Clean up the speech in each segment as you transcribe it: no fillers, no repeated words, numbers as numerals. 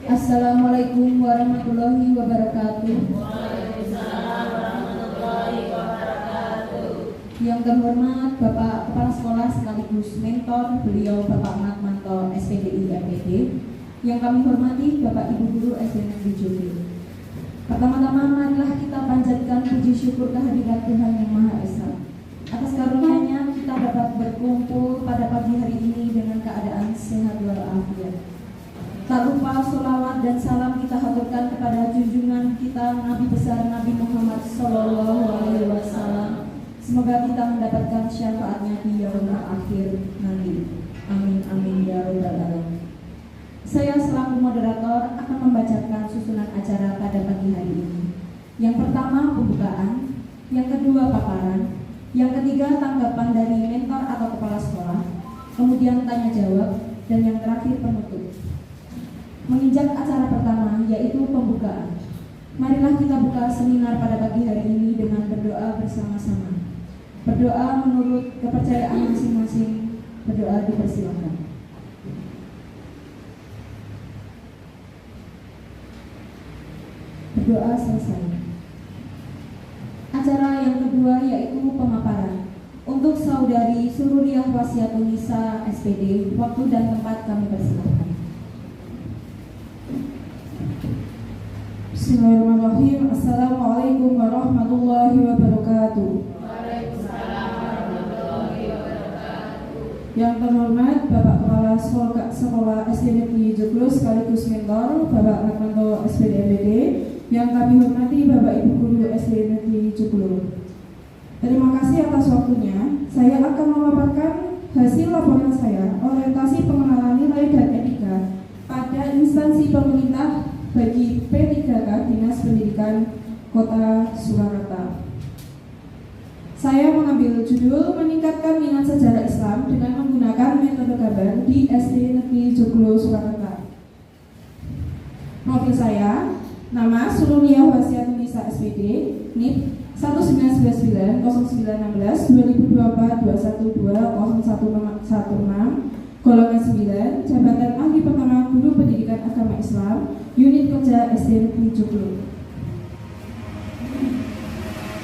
Assalamualaikum warahmatullahi wabarakatuh. Waalaikumsalam warahmatullahi wabarakatuh. Yang terhormat Bapak Kepala Sekolah sekaligus mentor beliau Bapak Matmanto SPDI MPD. Yang kami hormati Bapak Ibu Guru SD Negeri Jomblo. Pertama-tama marilah kita panjatkan puji syukur kehadirat Tuhan Yang Maha Esa. Atas karunia-Nya kita dapat berkumpul pada pagi hari ini dengan keadaan sehat walafiat. Tak lupa sholawat dan salam kita haturkan kepada junjungan kita Nabi besar Nabi Muhammad SAW. Semoga kita mendapatkan syafaatnya di yaumul akhir nanti. Amin amin ya rabbal alamin. Saya selaku moderator akan membacakan susunan acara pada pagi hari ini. Yang pertama pembukaan, yang kedua paparan, yang ketiga tanggapan dari mentor atau kepala sekolah, kemudian tanya jawab, dan yang terakhir penutup. Menginjak acara pertama yaitu pembukaan. Marilah kita buka seminar pada pagi hari ini dengan berdoa bersama-sama. Berdoa menurut kepercayaan masing-masing. Berdoa dipersilakan. Berdoa selesai. Acara yang kedua yaitu pemaparan. Untuk saudari Sururiyah Wasiatunisa SPD, waktu dan tempat kami persilakan. Bismillahirrahmanirrahim. Assalamualaikum warahmatullahi wabarakatuh. Waalaikumsalam warahmatullahi wabarakatuh. Yang terhormat Bapak Kepala Sekolah SD Negeri Jomblo sekaligus mentor Bapak Matmanto SPD MPD. Yang kami hormati Bapak Ibu Guru SD Negeri Jomblo. Terima kasih atas waktunya. Saya akan memaparkan hasil laporan saya orientasi pengenalan nilai dan etika pada instansi pemerintah bagi P3K Dinas Pendidikan Kota Surakarta. Saya mengambil judul meningkatkan minat sejarah Islam dengan menggunakan metode gambar di SD Negeri Jomblo Surakarta. Profil saya, nama Sururiyah Wasiatunisa SPD, NIP 199/2016-2024-212-0116, golongan 9, jabatan ahli pertama Guru Pendidikan Agama Islam, unit kerja SD Negeri Jomblo.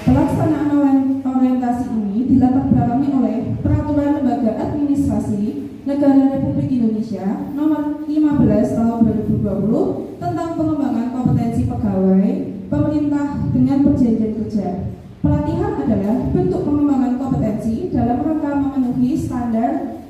Pelaksanaan orientasi ini dilatar belakangi oleh Peraturan Lembaga Administrasi Negara Republik Indonesia Nomor 15 Tahun 2020 tentang pengembangan kompetensi pegawai pemerintah dengan perjanjian kerja. Pelatihan adalah bentuk pengembangan kompetensi dalam rangka memenuhi standar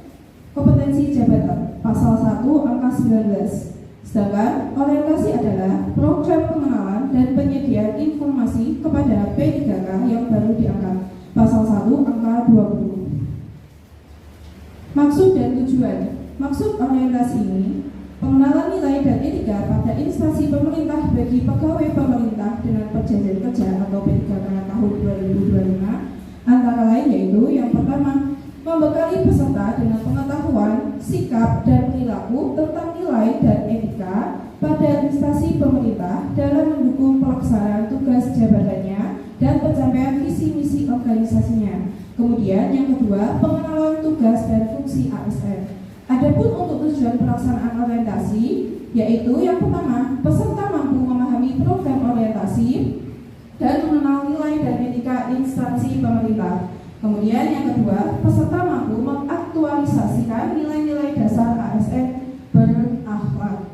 kompetensi jabatan Pasal 1 Angka 19. Sedangkan orientasi adalah program pengenalan dan penyediaan informasi kepada P3K yang baru diangkat Pasal 1 Angka 20. Maksud dan tujuan. Maksud orientasi ini pengenalan nilai dan etika pada instansi pemerintah bagi pegawai pemerintah dengan perjanjian kerja atau P3K tahun 2025 antara lain yaitu yang pertama, membekali peserta dengan pengetahuan, sikap, dan perilaku tentang nilai dan etika pada instansi pemerintah dalam mendukung pelaksanaan tugas jabatannya dan pencapaian visi misi organisasinya. Kemudian yang kedua, pengenalan tugas dan fungsi ASN. Adapun untuk tujuan pelaksanaan orientasi, yaitu yang pertama, peserta mampu memahami program orientasi dan mengenal nilai dan etika instansi pemerintah. Kemudian yang kedua, peserta mampu mengaktualisasikan nilai-nilai dasar ASN berakhlak.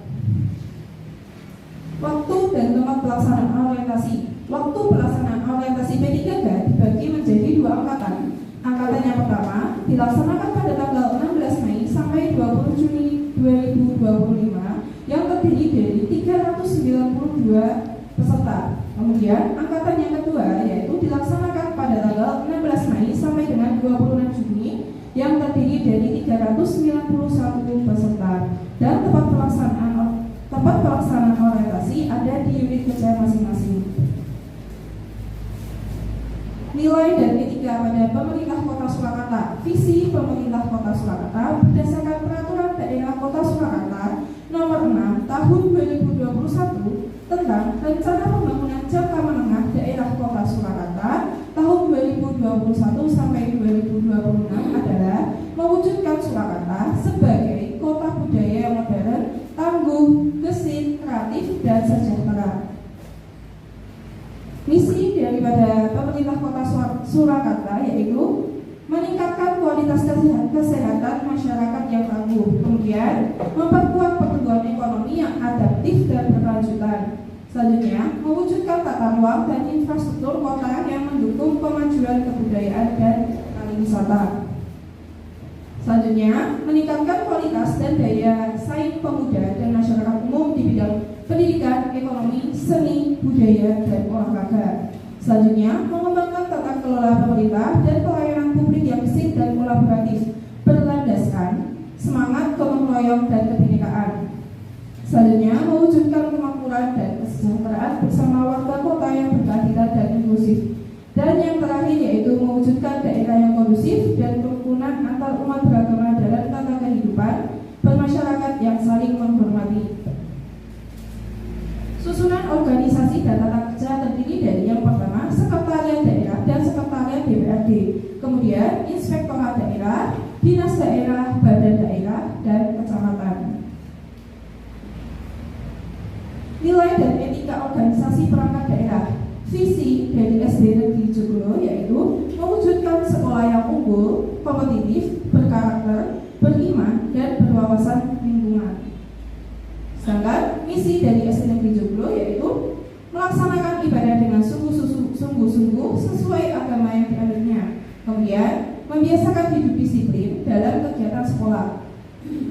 Waktu dan tempat pelaksanaan orientasi. Waktu pelaksanaan orientasi P3K dibagi menjadi dua angkatan. Angkatan yang pertama dilaksanakan pada tanggal 16 Mei sampai 20 Juni 2025 yang terdiri dari 392 peserta. Kemudian angkatan yang kedua yaitu dilaksanakan pada tanggal 16 Mei sampai dengan 26 Juni yang terdiri dari 391 peserta. Dan tempat pelaksanaan orientasi ada di unit kerja masing-masing. Nilai dan etika pada pemerintah Kota Surakarta. Visi pemerintah Kota Surakarta berdasarkan Peraturan Daerah Kota Surakarta Nomor 6 Tahun 2021 tentang Rencana Pembangunan Jangka Menengah Daerah Kota Surakarta tahun 2021 sampai 2026 adalah mewujudkan Surakarta sebagai kota budaya modern, tangguh, gesit, kreatif, dan sejahtera. Misi daripada pemerintah Kota Surakarta yaitu meningkatkan kualitas kesehatan masyarakat yang tangguh, kemudian memperkuat pertumbuhan ekonomi yang adaptif dan berkelanjutan. Selanjutnya, mewujudkan tata ruang dan infrastruktur kota yang mendukung kemajuan kebudayaan dan pariwisata. Selanjutnya, meningkatkan kualitas dan daya saing pemuda dan masyarakat umum di bidang pendidikan, ekonomi, seni, budaya, dan olahraga. Selanjutnya, mengembangkan tata kelola pemerintah dan pelayanan publik yang gesit dan kolaboratif berlandaskan semangat gotong royong dan kebinekaan. Selanjutnya, mewujudkan kemakmuran dan kesejahteraan bersama warga kota yang berkeadilan dan inklusif. Dan yang terakhir yaitu mewujudkan daerah yang kondusif dan kerukunan antar umat beragama dalam tata kehidupan bermasyarakat yang saling menghormati. Susunan organisasi dan tata kerja terdiri dari yang pertama, sekretariat daerah dan sekretariat DPRD, kemudian inspektorat daerah, dinas daerah, badan daerah, dan kecamatan. Nilai dan etika organisasi perangkat daerah. Visi dari SD Negeri Joglo yaitu mewujudkan sekolah yang unggul, kompetitif, berkarakter, beriman, dan berwawasan lingkungan. Sedangkan misi dari SD Negeri Joglo yaitu melaksanakan ibadah dengan sungguh-sungguh sesuai agama yang dianutnya. Kemudian membiasakan hidup disiplin dalam kegiatan sekolah,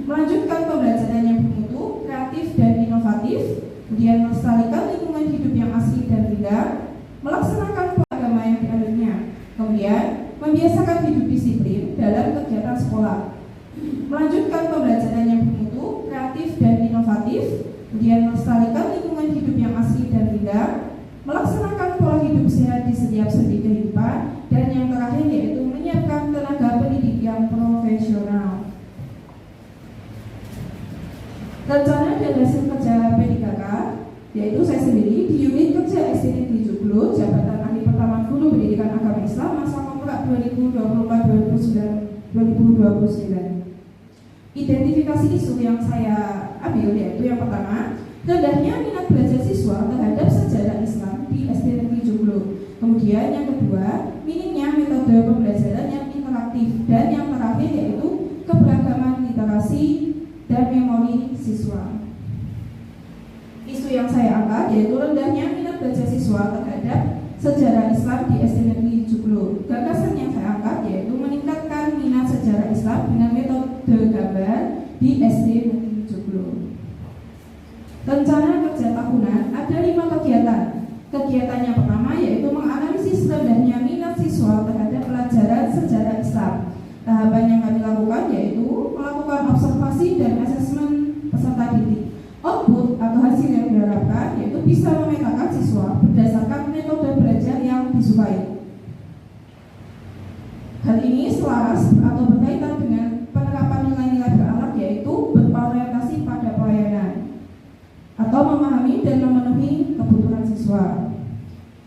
melanjutkan pembelajaran yang bermutu, kreatif, dan inovatif. Kemudian melestarikan lingkungan hidup yang asli dan rindang, melaksanakan agama yang dianutnya. Kemudian membiasakan hidup disiplin dalam kegiatan sekolah, melanjutkan pembelajaran yang bermutu, kreatif, dan inovatif. Kemudian melestarikan lingkungan hidup yang asli dan rindang, melaksanakan pola hidup sehat di setiap sendi kehidupan. Dan yang terakhir yaitu menyiapkan tenaga pendidik yang profesional. Rencana dan hasil kerja P3K yaitu saya sendiri di unit kerja SD Negeri Joglo, jabatan ahli pertama guru pendidikan agama Islam masa kontrak 2024-2029. Identifikasi isu yang saya ambil yaitu yang pertama, rendahnya minat belajar siswa terhadap sejarah Islam di SD Negeri Joglo. Kemudian yang kedua, minimnya metode pembelajaran yang interaktif. Dan yang terakhir yaitu keberagaman literasi dan memori siswa. Isu yang saya angkat yaitu rendahnya minat belajar siswa terhadap sejarah Islam di SD Negeri Joglo. Gagasan yang saya angkat yaitu meningkatkan minat sejarah Islam dengan metode gambar di SD Negeri Joglo. Rencana kerja tahunan ada 5 kegiatan. Kegiatan yang pertama yaitu menganalisis rendahnya minat siswa terhadap pelajaran sejarah Islam. Tahapan yang kami lakukan yaitu melakukan observasi dan asesmen peserta didik. Output atau hasil yang diharapkan yaitu bisa memetakan siswa berdasarkan metode belajar yang disukai. Hal ini selaras atau berkaitan dengan penerapan nilai-nilai berakhlak yaitu berorientasi pada pelayanan atau memahami dan memenuhi kebutuhan siswa.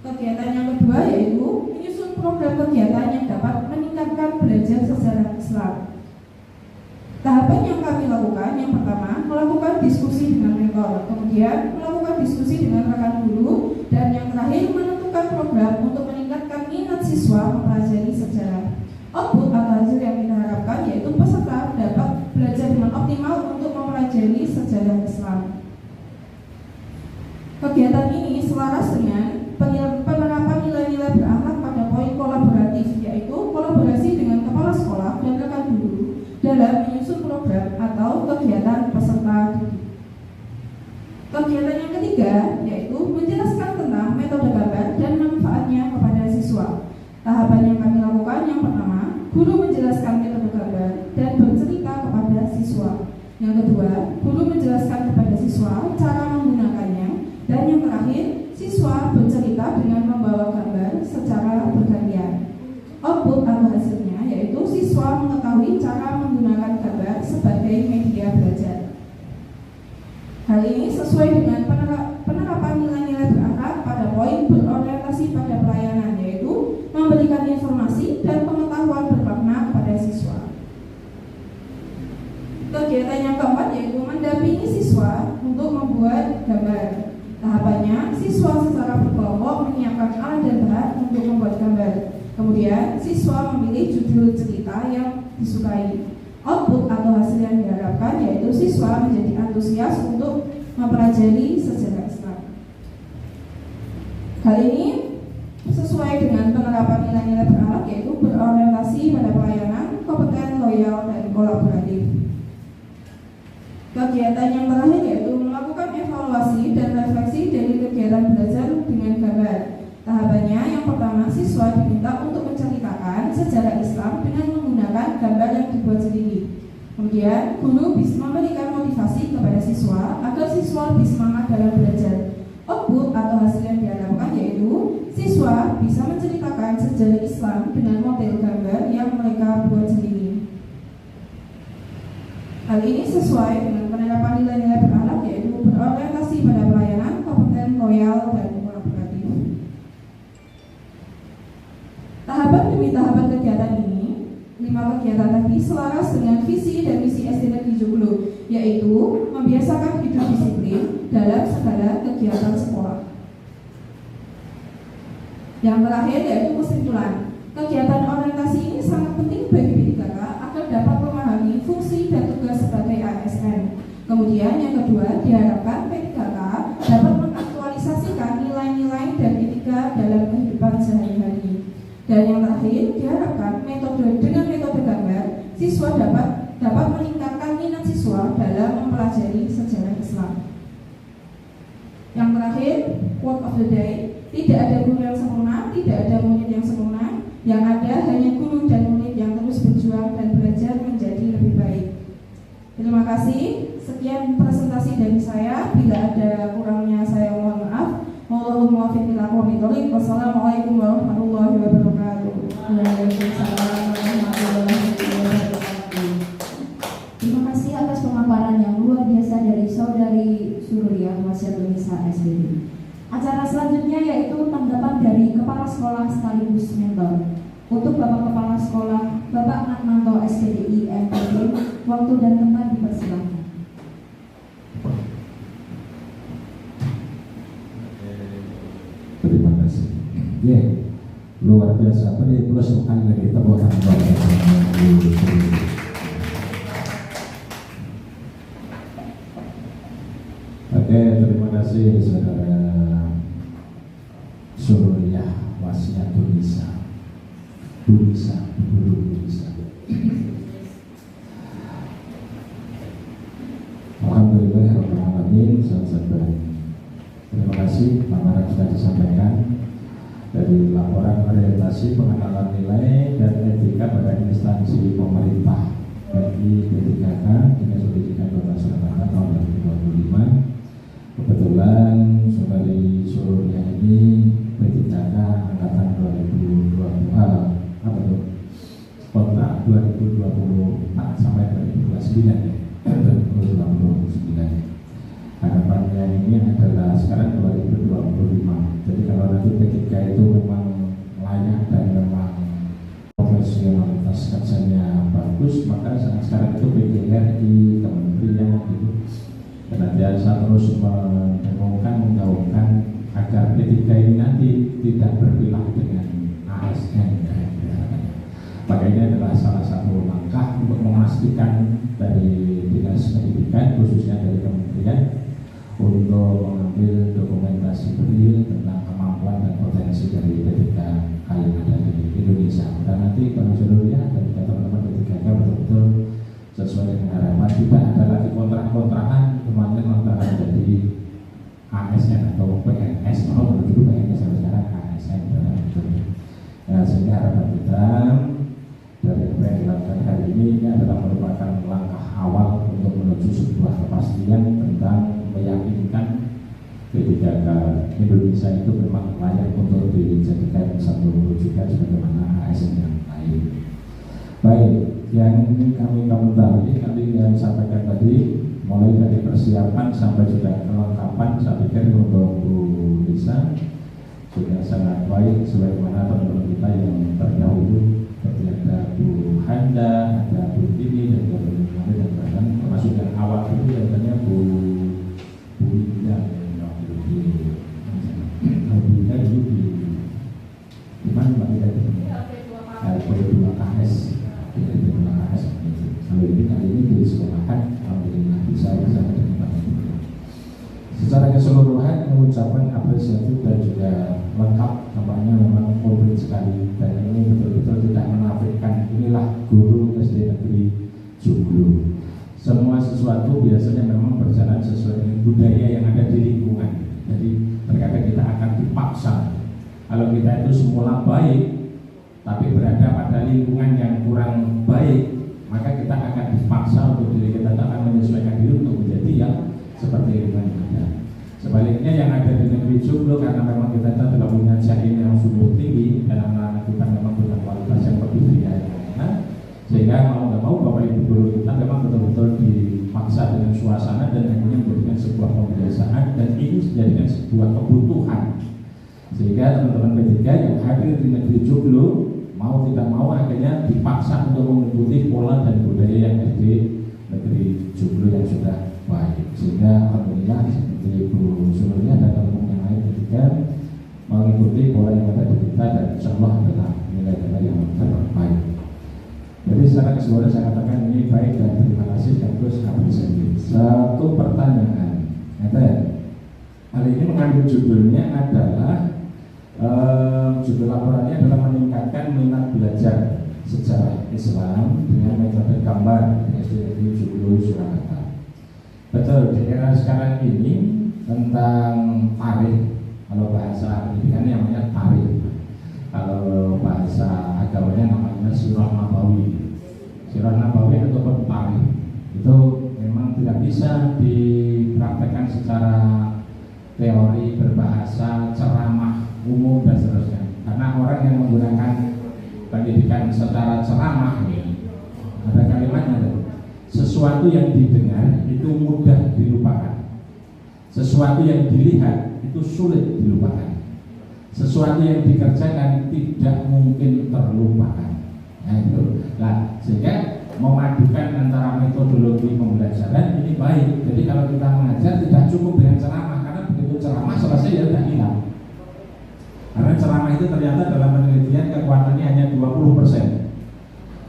Kegiatan yang kedua yaitu menyusun program kegiatan yang dapat meningkatkan belajar sejarah Islam. Tahapan yang kami lakukan yang pertama melakukan diskusi dengan mentor, kemudian melakukan diskusi dengan rekan guru, dan yang terakhir menentukan program untuk meningkatkan minat siswa mempelajari sejarah. Output atau hasil yang kita harapkan yaitu peserta dapat belajar dengan optimal untuk mempelajari sejarah Islam. Kegiatan ini selaras dengan penerapan nilai-nilai berakhlak pada poin kolaboratif, yaitu kolaborasi dengan kepala sekolah dan rekan guru dalam menyusun program atau kegiatan peserta didik. Kegiatan yang ketiga yaitu menjelaskan tentang metode gambar dan manfaatnya kepada siswa. Tahapan yang kami lakukan yang pertama, guru menjelaskan metode gambar dan bercerita kepada siswa. Yang kedua, guru menjelaskan kepada siswa cara menggunakannya. Dan yang terakhir, siswa bercerita dengan membawa gambar secara bergantian. Output atau hasilnya yaitu siswa mengetahui cara menggunakan gambar sebagai media belajar. Hal ini sesuai dengan penerapan nilai-nilai berakhlak pada poin berorientasi pada pelayanan, yaitu memberikan informasi dan pengetahuan bermakna kepada siswa. Kegiatan yang keempat yaitu mendampingi siswa untuk membuat gambar. Tahapannya, siswa secara berkelompok menyiapkan alat dan bahan untuk membuat gambar. Kemudian, siswa memilih judul cerita yang disukai. Output atau hasil yang diharapkan yaitu siswa menjadi antusias untuk mempelajari sejarah Islam. Hal ini sesuai dengan penerapan nilai-nilai berakhlak yaitu berorientasi pada pelayanan, kompeten, loyal, dan kolaboratif. Kegiatan yang terakhir yaitu melakukan evaluasi dan refleksi dari kegiatan belajar dengan gambar. Tahapannya yang pertama, siswa diminta untuk menceritakan sejarah Islam dengan menggunakan gambar yang dibuat sendiri. Kemudian, guru bisa memberikan motivasi kepada siswa agar siswa lebih semangat dalam belajar. Output atau hasil yang diharapkan yaitu siswa bisa menceritakan sejarah Islam dengan model gambar yang mereka buat sendiri. Hal ini sesuai dengan penerapan nilai-nilai berakhlak yaitu berorientasi pada pelayanan, kompeten, loyal, dan kolaboratif. Tahapan demi tahapan kegiatan ini, 5 kegiatan tadi selaras dengan visi dan misi SDG 70, yaitu membiasakan hidup disiplin dalam segala kegiatan sekolah. Yang terakhir yaitu kesimpulan. Kegiatan orientasi ini sangat penting bagi P3K agar dapat memahami fungsi dan tugas sebagai ASN. Kemudian yang kedua, diharapkan P3K dapat mengaktualisasikan nilai-nilai dan etika dalam kehidupan sehari-hari. Dan yang terakhir, diharapkan dengan metode gambar, siswa dapat meningkatkan minat siswa dalam mempelajari sejarah Islam. Yang terakhir, quote of the day, tidak ada guru yang sempurna, tidak ada murid yang sempurna, yang ada hanya guru dan murid yang terus berjuang dan belajar menjadi lebih baik. Terima kasih, sekian presentasi dari saya, bila ada kurangnya saya mohon maaf. Wallahul muwaffiq ila aqwamit thoriq. Wassalamualaikum warahmatullahi wabarakatuh. Waalaikumsalam warahmatullahi wabarakatuh. Terima kasih atas pemaparan yang luar biasa dari Saudari Surya Wasiatul Nisa SBD. Acara selanjutnya yaitu tanggapan dari Kepala Sekolah sekaligus mentor. Untuk Bapak Kepala Sekolah, Bapak Natmanto SPDI MPD, waktu dan tempat dipersilakan. Terima kasih. Luar biasa. Beri plus sekali lagi tepuk tangan. Oke, terima kasih saudara Surya Wasiatul Nisa. Guru Nisa. Alhamdulillahirrahmanirrahim. Terima kasih paparan sudah disampaikan dari laporan orientasi pengenalan nilai dan etika pada instansi pemerintah bagi P3K Dinas Pendidikan Kota Surakarta tahun 2025. Kebetulan saudari Surya ini P3K angkatan kontrak 2024 sampai 2029 ya. 2029. Harapannya ini adalah sekarang 2025. Jadi kalau nanti P3 itu memang layak dan memang profesionalitas kerjanya bagus, maka sekarang itu PGRI kementerian gitu senantiasa terus menggaungkan agar P3 ini nanti tidak berpilah dengan ASN maka ini adalah salah satu langkah untuk memastikan dari Dinas Pendidikan khususnya dari kementerian untuk mengambil dokumentasi real tentang kemampuan dan potensi dari P3K yang ada di Indonesia. Dan nanti para saudara dan teman-teman P3K betul-betul sesuai dengan harapan, tidak ada lagi kontrak-kontrakan kemarin antara jadi ASN atau PNS, kalau dulu PNS sampai sekarang ASN. Sehingga harapan kita dari apa yang dilakukan hari ini adalah merupakan langkah awal untuk menuju sebuah kepastian tentang meyakinkan P3K Indonesia itu memang layak untuk dijadikan satu rujukan sebagaimana ASN yang lain. Baik, yang kami komentari yang sampaikan tadi mulai dari persiapan sampai juga kelengkapan, saya pikir untuk Bu Lisa sudah sangat baik sebagaimana teman-teman kita yang terdahulu seperti ada Bu Handa, ada Bu Tini dan juga dan bahkan termasuk yang awal itu yang tanya Bu secara keseluruhan mengucapkan apresiasi dan juga lengkap, tampaknya memang komplit sekali, dan ini betul-betul tidak menafikan inilah guru SD Negeri Joglo. Semua sesuatu biasanya memang berjalan sesuai dengan budaya yang ada di lingkungan. Jadi terkadang kita akan dipaksa. Kalau kita itu semula baik tapi berada pada lingkungan yang kurang baik, maka kita akan dipaksa untuk diri kita akan menyesuaikan diri untuk menjadi yang seperti lingkungan yang ada. Sebaliknya yang ada di Negeri Joglo, karena memang kita telah punya jaring yang sungguh tinggi dan anak-anak kita memang punya kualitas yang pendidikan yang enak, sehingga mau nggak mau Bapak Ibu guru kita memang betul-betul dipaksa dengan suasana dan akhirnya menjadikan sebuah pembiasaan dan ini menjadikan sebuah kebutuhan, sehingga teman-teman P3 yang hadir di Negeri Joglo mau tidak mau akhirnya dipaksa untuk mengikuti pola dan budaya yang ada di Negeri Joglo yang sudah baik, sehingga alhamdulillah seperti Bu Sulurnya dan teman-teman yang lain ketika mengikuti pola yang ada di kita, dan insya Allah adalah nilai-nilai yang terbaik. Jadi secara keseluruhan saya katakan ini baik dan terima kasih dan terus apresiasi. Satu pertanyaan, kali ini mengambil judulnya adalah judul laporannya adalah meningkatkan minat belajar sejarah Islam dengan metode gambar di SD Negeri Joglo Surakarta. Betul, di era sekarang ini tentang tarikh, kalau bahasa pendidikannya namanya tarikh, kalau bahasa agamanya namanya Sirah Nabawi. Sirah Nabawi ataupun tarikh itu memang tidak bisa dipraktekkan secara teori, berbahasa, ceramah umum dan seterusnya. Karena orang yang menggunakan pendidikan secara ceramah, ada kalimatnya, sesuatu yang didengar itu mudah dilupakan, sesuatu yang dilihat itu sulit dilupakan, sesuatu yang dikerjakan tidak mungkin terlupakan. Nah, sehingga memadukan antara metodologi pembelajaran ini baik. Jadi kalau kita mengajar tidak cukup dengan ceramah, karena begitu ceramah selesai ya sudah hilang. Karena ceramah itu ternyata dalam penelitian kekuatannya hanya 20%.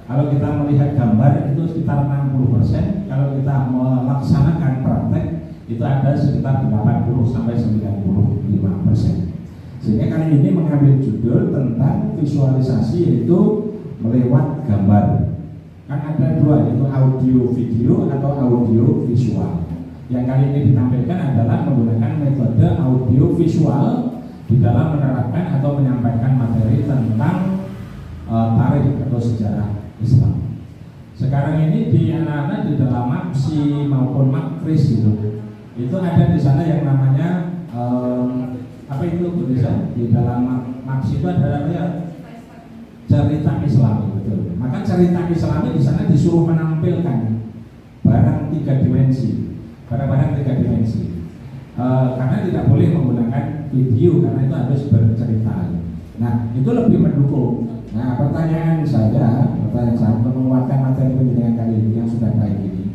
Kalau kita melihat gambar itu sekitar 60%. Kalau kita melaksanakan praktek itu ada sekitar 80-95%. Sehingga kali ini mengambil judul tentang visualisasi, yaitu melewat gambar. Kan ada dua, yaitu audio video atau audio visual. Yang kali ini ditampilkan adalah menggunakan metode audio visual di dalam menerapkan atau menyampaikan materi tentang tarikh atau sejarah Islam. Sekarang ini di anak-anak di dalam MAPSI maupun MAPKRIS itu ada di sana yang namanya apa itu tulisan di dalam MAPSI itu adalah cerita Islami, betul. Maka cerita Islami di sana disuruh menampilkan barang 3 dimensi, barang-barang 3 dimensi. Karena tidak boleh menggunakan video karena itu harus bercerita. Nah, itu lebih mendukung. Nah, pertanyaan saya untuk menguatkan materi pendidikan kali ini yang sudah baik ini,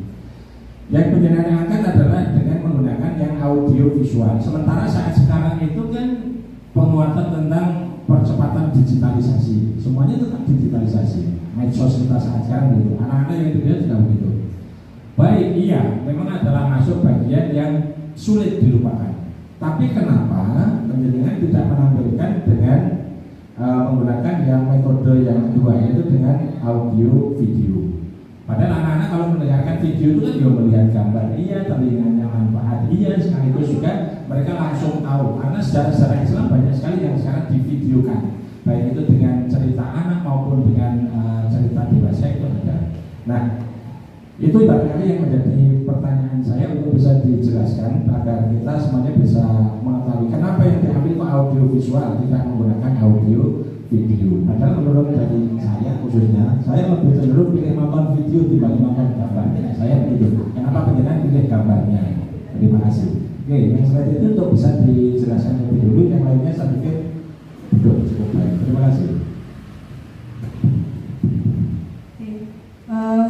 yang penjelasan akan adalah dengan menggunakan yang audio visual. Sementara saat sekarang itu kan penguatan tentang percepatan digitalisasi, semuanya tetap digitalisasi. Medsos kita saat sekarang gitu, anak-anak yang bekerja sudah begitu. Baik, iya, memang adalah masuk bagian yang sulit dilupakan. Tapi kenapa penjelasan tidak menampilkan dengan menggunakan yang metode yang kedua, yaitu dengan audio video? Padahal anak-anak kalau mendengarkan video itu kan juga melihat gambar, iya, telinganya manfaat, iya, sekaligus juga mereka langsung tahu. Karena sejarah-sejarah Islam banyak sekali yang sekarang divideokan, baik itu dengan cerita anak maupun dengan cerita dewasa itu ada. Nah, itu barangkali yang menjadi pertanyaan saya untuk bisa dijelaskan agar kita semuanya bisa mengetahui kenapa yang diambil itu audio visual, tidak menggunakan audio video. Padahal menurut dari saya khususnya, saya lebih cenderung pilih nonton video dibanding nonton gambar. Saya begitu. Kenapa penjelasan pilih gambarnya? Terima kasih. Oke, yang selanjutnya itu untuk bisa dijelaskan lebih dulu, yang lainnya saya pikir cukup baik. Terima kasih.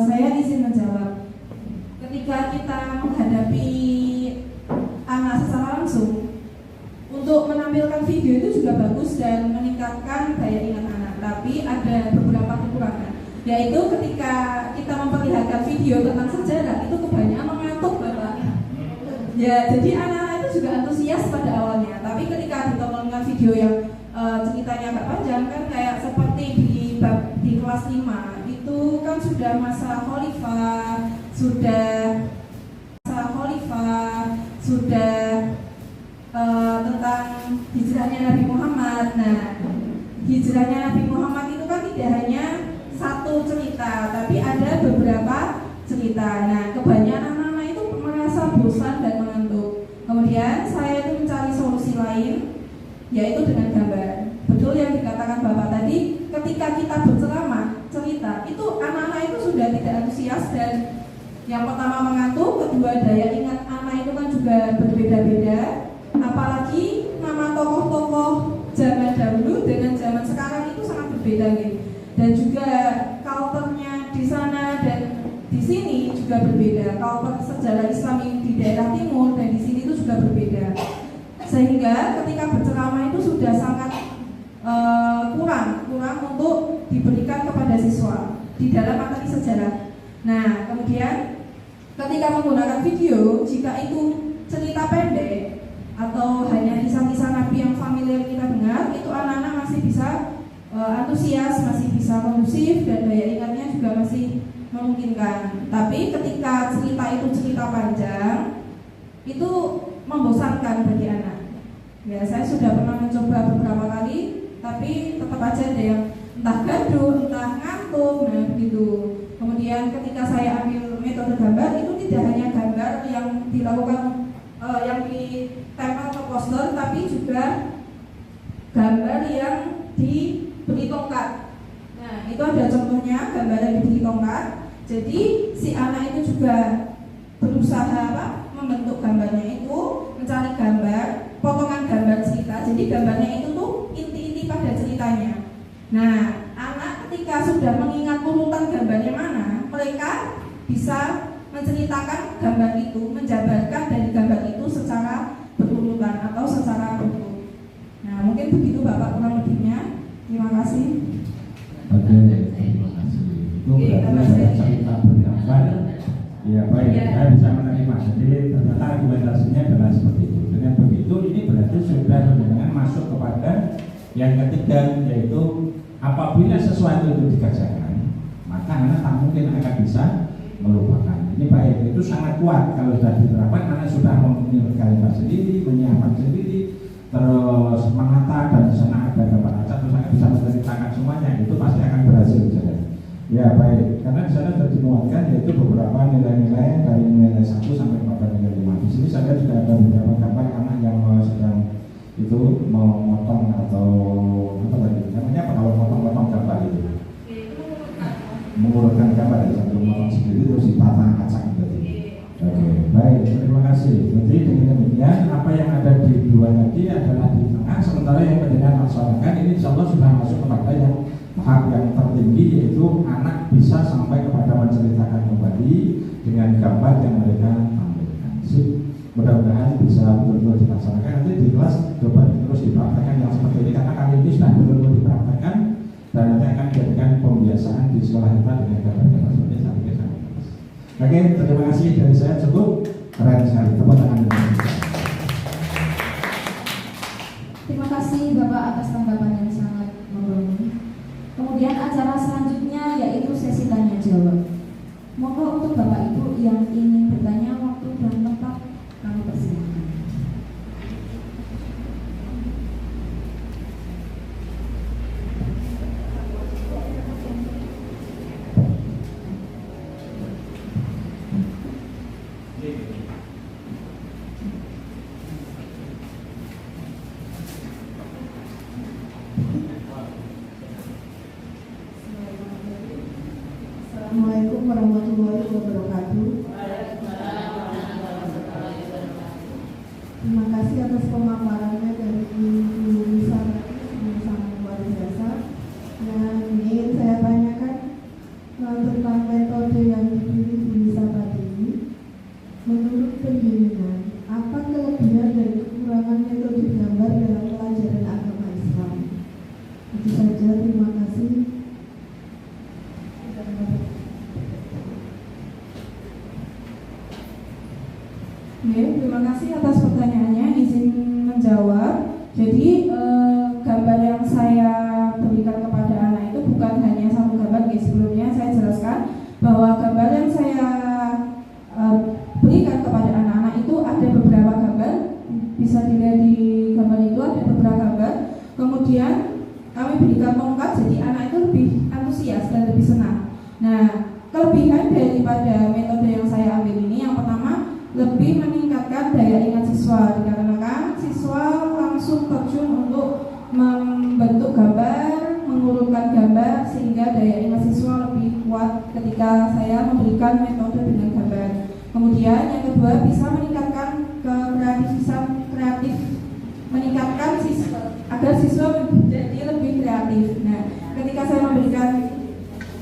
Saya izin menjawab. Ketika kita menghadapi anak secara langsung, untuk menampilkan video itu juga bagus dan meningkatkan daya ingat anak. Tapi ada beberapa kekurangan, yaitu ketika kita memperlihatkan video tentang sejarah itu kebanyakan mengantuk, Bapak. Ya, jadi anak-anak itu juga antusias pada awalnya, tapi ketika ditontonkan video yang ceritanya agak panjang kan, kayak seperti di kelas 5 itu kan sudah masa khalifah, sudah tentang hijrahnya Nabi Muhammad. Nah, hijrahnya Nabi Muhammad itu kan tidak hanya satu cerita, tapi ada beberapa cerita. Nah, kebanyakan anak-anak itu merasa bosan dan mengantuk. Kemudian saya itu mencari solusi lain, yaitu dengan gambar. Betul yang dikatakan Bapak tadi, ketika kita berceramah cerita, itu anak-anak itu sudah tidak antusias, dan yang pertama mengantuk, kedua daya ingat anak itu kan juga berbeda-beda. Apalagi nama tokoh-tokoh zaman dahulu dengan zaman sekarang itu sangat berbeda gitu. Dan juga culture-nya di sana dan di sini juga berbeda. Culture sejarah Islam di daerah timur dan di sini itu juga berbeda. Sehingga ketika berceramah itu sudah sangat kurang untuk diberikan kepada siswa di dalam materi sejarah. Nah, kemudian ketika menggunakan video, jika itu cerita pendek atau hanya kisah-kisah Nabi yang familiar kita dengar, itu anak-anak masih bisa antusias, masih bisa kondusif, dan daya ingatnya juga masih memungkinkan. Tapi ketika cerita itu cerita panjang, itu membosankan bagi anak. Ya, saya sudah pernah mencoba beberapa kali, tapi tetap aja ada yang entah gaduh, entah ngantuk, nah begitu. Kemudian ketika saya ambil metode gambar, itu tidak hanya gambar yang dilakukan yang ditempel ke poster, tapi juga gambar yang diberi tongkat. Nah, itu ada contohnya gambar yang diberi tongkat. Jadi si anak itu juga berusaha membentuk gambarnya itu, mencari gambar, potongan gambar cerita. Jadi gambarnya itu tuh inti-inti pada ceritanya. Nah, anak ketika sudah mengingat urutan gambarnya mana, mereka bisa menceritakan gambar itu, menjabarkan dari gambar itu secara berurutan atau secara utuh. Nah, mungkin begitu Bapak kurang lebihnya. Terima kasih. Oke, terima kasih. Itu berarti ada cerita bergambar. Ya baik, saya bisa menerima. Jadi ternyata argumentasinya adalah seperti itu. Dengan begitu, ini berarti sudah dengan masuk kepada yang ketiga, yaitu apabila sesuatu itu dikerjakan, maka anak tak mungkin akan bisa melupakan. Ini baik, itu sangat kuat kalau sudah diterapkan. Anak sudah mempunyai kalimat sendiri, menyiapkan sendiri, terus menata, dan di sana ada gambar acak, terus akan bisa menceritakan semuanya. Itu pasti akan berhasil. Ya baik, karena di sana sudah dimuatkan yaitu beberapa nilai-nilai dari nilai 1 sampai pada nilai 5. Di sini saya juga ada beberapa gambar anak yang sedang itu mau motong atau apa lagi namanya, kalau motong gambar itu mengurutkan gambar dari satu motong sendiri terus ditata acak gitu. Oke, baik, terima kasih. Jadi dengan demikian apa yang ada di dua tadi adalah di tengah, sementara yang pendidikan masyarakat ini insya Allah sudah masuk kepada yang tahap yang tertinggi, yaitu anak bisa sampai kepada menceritakan kembali dengan gambar yang mereka tampilkan. Mudah-mudahan bisa betul-betul dilaksanakan. Nanti di kelas coba terus dipraktekkan yang seperti ini, karena kali ini sudah betul-betul dipraktekkan dan nanti akan dijadikan pembiasaan di sekolah kita dengan gambar-gambar seperti saat ini. Oke, terima kasih dari saya, cukup keren sekali. Tepuk tangan. Terima kasih Bapak atas tanggapan yang sangat membangun. Kemudian acara selanjutnya yaitu sesi tanya jawab. Monggo untuk Bapak Ibu yang ingin bertanya, waktu dan tempat kami persilakan. Assalamualaikum warahmatullahi wabarakatuh. Terima kasih atas pemaparannya dari Ibu Lisa, sangat luar biasa. Yang ingin saya tanyakan tentang metode yang dipilih Bu Lisa tadi ini. Menurut pendidikan, apa kelebihan dan kekurangan metode gambar dalam pelajaran agama Islam? Itu saja, terima kasih. Terima kasih atas pertanyaannya. kemudian kami berikan tongkat jadi anak itu lebih antusias dan lebih senang. Nah, kelebihan daripada metode yang saya ambil ini yang pertama lebih meningkatkan daya ingat siswa, dikarenakan siswa langsung terjun untuk membentuk gambar, mengurutkan gambar sehingga daya ingat siswa lebih kuat ketika saya memberikan metode dengan gambar. Kemudian yang kedua bisa meningkatkan kreatif, meningkatkan siswa agar siswa menjadi lebih kreatif. Nah, ketika saya memberikan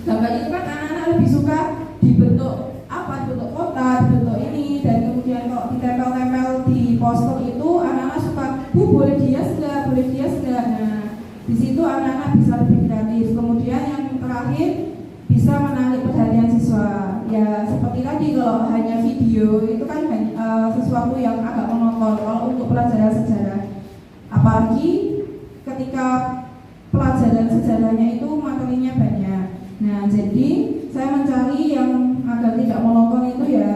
gambar itu kan anak-anak lebih suka dibentuk apa, bentuk kotak, bentuk ini, dan kemudian kalau ditempel-tempel di poster itu anak-anak suka, boleh dihias enggak. Nah, di situ anak-anak bisa lebih kreatif. Kemudian yang terakhir bisa menarik perhatian siswa. Ya seperti tadi kalau hanya video itu kan sesuatu yang agak monoton kalau untuk pelajaran sejarah. Apalagi ketika pelajaran sejarahnya itu materinya banyak. Nah, jadi saya mencari yang agar tidak monoton itu ya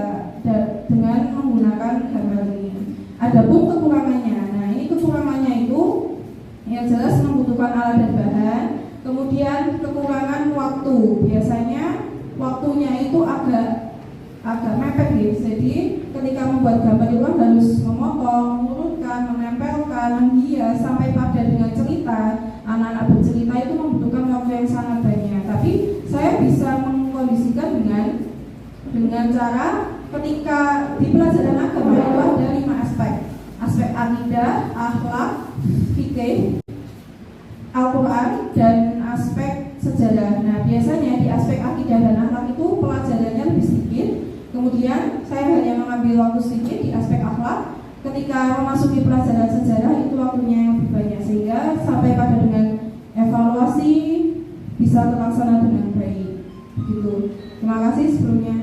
dengan menggunakan gambar ini. Adapun kekurangannya, nah ini kekurangannya itu yang jelas membutuhkan alat dan bahan. Kemudian kekurangan waktu, biasanya waktunya itu agak mepet gitu. Jadi ketika membuat gambar itu kan harus memotong, mengurutkan, menempelkan, menghias sampai pada dengan cerita. Anak-anak bercerita itu membutuhkan waktu yang sangat banyak. Tapi saya bisa mengkondisikan dengan cara ketika di pelajaran agama itu ada 5 aspek. Aspek akidah, akhlak, fikih, Al-Quran, dan aspek sejarah. Nah, biasanya di aspek akidah dan akhlak itu pelajarannya lebih sedikit. Kemudian saya hanya mengambil waktu sedikit di aspek akhlak. Ketika memasuki pelajaran sejarah itu waktunya yang lebih banyak, sehingga sampai pada dengan evaluasi bisa terlaksana dengan baik. Begitu. Terima kasih sebelumnya.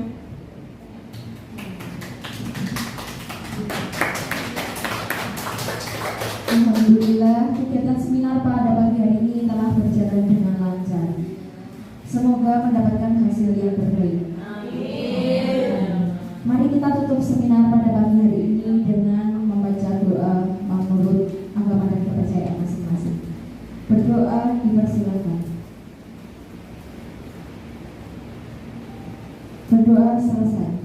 Alhamdulillah, kegiatan seminar pada pagi hari ini telah berjalan dengan lancar. Semoga mendapatkan hasil yang terbaik. Amin. Mari kita tutup seminar pada pagi hari ini dengan membaca doa menurut agama dan kepercayaan masing-masing. Berdoa dipersilakan. Berdoa selesai.